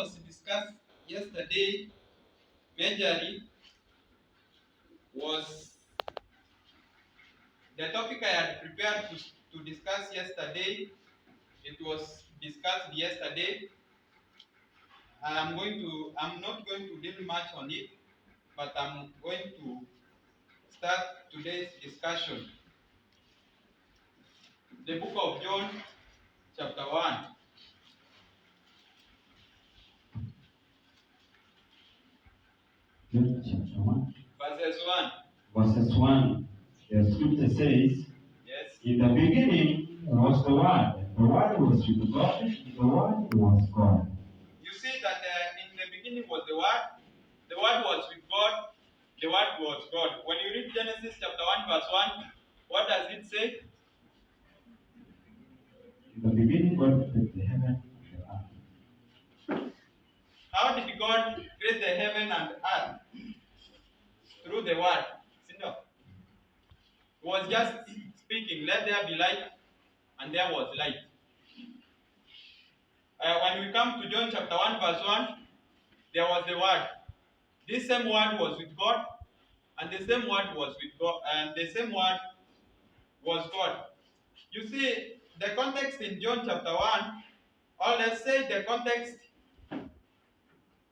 was discussed yesterday majorly was the topic I had prepared to discuss yesterday. It was discussed yesterday. I'm not going to deal much on it, but I'm going to start today's discussion. The book of John, chapter 1. John chapter 1. Verses 1. Verses 1. The scripture says, Yes. in the beginning was the Word, and the Word was with God, and the Word was God. You see that in the beginning was the Word was with God, the Word was God. When you read Genesis chapter 1 verse 1, what does it say? In the beginning God created the heaven and the earth. How did God create the heaven and earth? Through the Word. See, no. He was just speaking, let there be light, and there was light. When we come to John chapter 1 verse 1, there was the Word. This same Word was with God, and the same Word was with God, and the same Word was God. You see, the context in John chapter 1, or let's say the context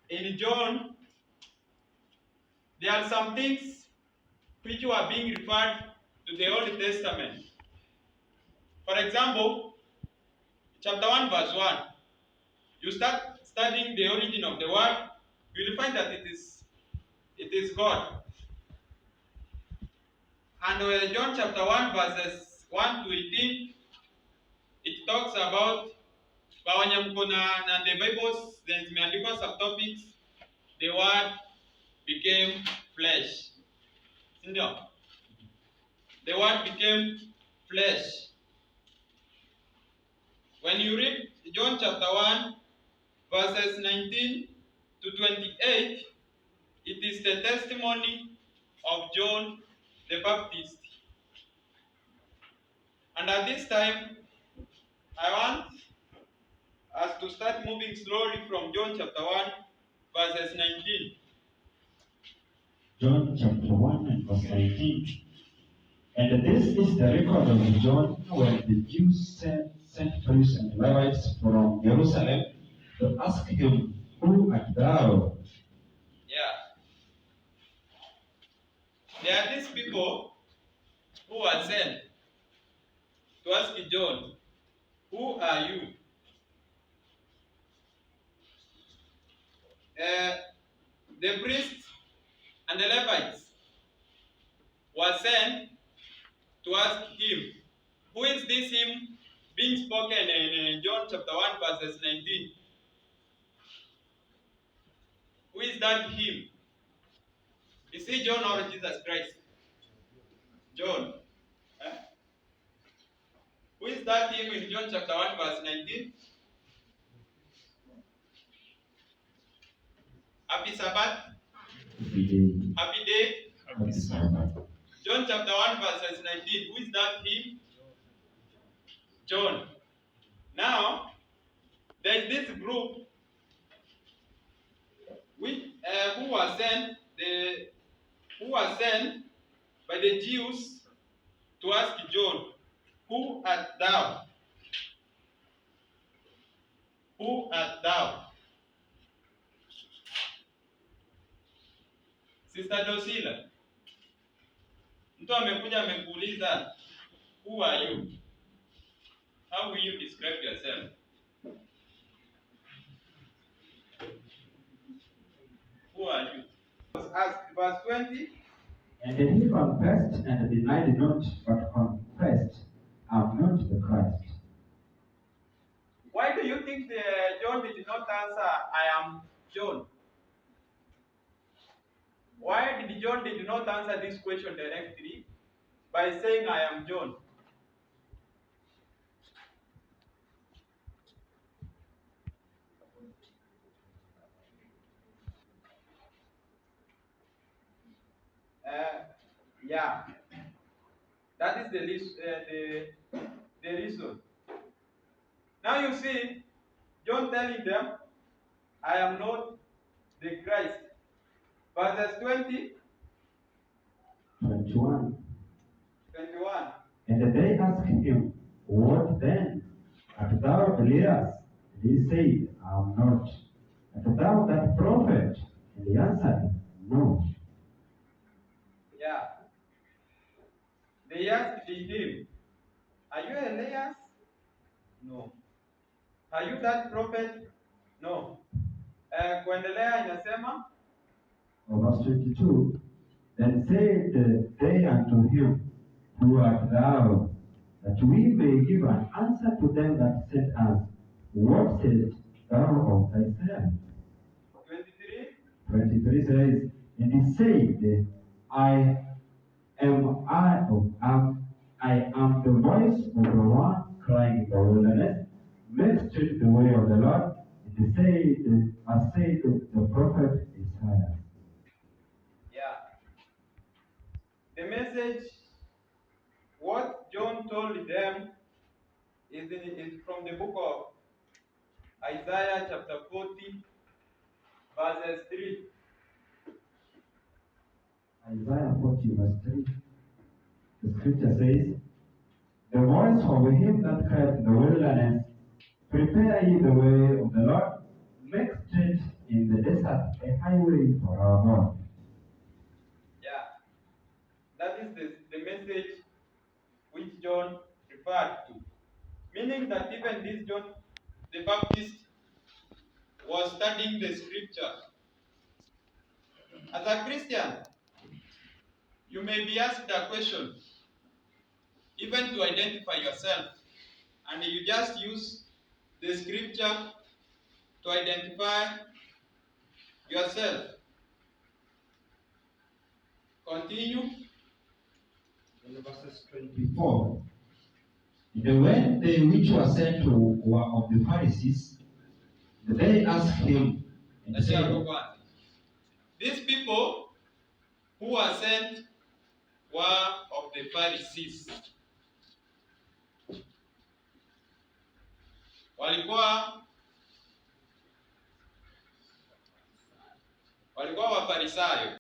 in John, there are some things which are being referred to the Old Testament. For example, chapter 1 verse 1, you start studying the origin of the word, you will find that it is God. And John chapter 1 verses 1 to 18, it talks about and the Bibles, zimeandikwa subtopics, the word became flesh. Sindio? The word became flesh. When you read John chapter 1 verses 19 to 28, it is the testimony of John the Baptist. And at this time, I want us to start moving slowly from John chapter 1 verses 19. John chapter 1 and verse 19. And this is the record of John when the Jews sent priests and Levites from Jerusalem to ask him, who art thou? Yeah. There are these people who are sent to ask John, who are you? The priests and the Levites were sent to ask him, who is this him being spoken in John chapter 1 verses 19? Who is that him? Is he John or Jesus Christ? John. Who is that him in John chapter 1 verse 19? Happy Sabbath. Happy day. Happy Sabbath. John chapter 1 verses 19. Who is that him? John. Now, there is this group who was sent by the Jews to ask John, who art thou? Who art thou? Sister Dosila, mtu amekuja amekuuliza, who are you? How will you describe yourself? Who are you? Asked verse 20. And he confessed and denied not, but confessed, I am not the Christ. Why do you think John did not answer, I am John? Why did John did not answer this question directly by saying, I am John? Yeah, that is the reason. Now you see, John telling them, I am not the Christ. Verses 20, 21. 21. And they asked him, What then? Art thou Elias? And he said, I am not. Art thou that prophet? And he answered, No. Yeah. They asked him, Are you Elias? No. Are you that prophet? No. Kuendelea inasema, Verse 22. Then said they unto him, Who art thou? That we may give an answer to them that sent us. What sayest thou of thyself? 23. 23 says, And he said, I am the voice of the one crying in the wilderness, make straight the way of the Lord. And he said, as said the prophet Isaiah. Yeah. The message, what John told them, is from the book of Isaiah chapter 40, verses 3. Isaiah 40 verse 3. The scripture says, The voice of him that cried in the wilderness, prepare ye the way of the Lord, make straight in the desert a highway for our God. Yeah. That is the message which John referred to. Meaning that even this John the Baptist was studying the scripture. As a Christian, you may be asked a question, even to identify yourself, and you just use the scripture to identify yourself. Continue. In verses 24. And when they which were sent to were of the Pharisees, they asked him, and said, These people who were sent were of the Pharisees. Walikuwa Wafarisayo.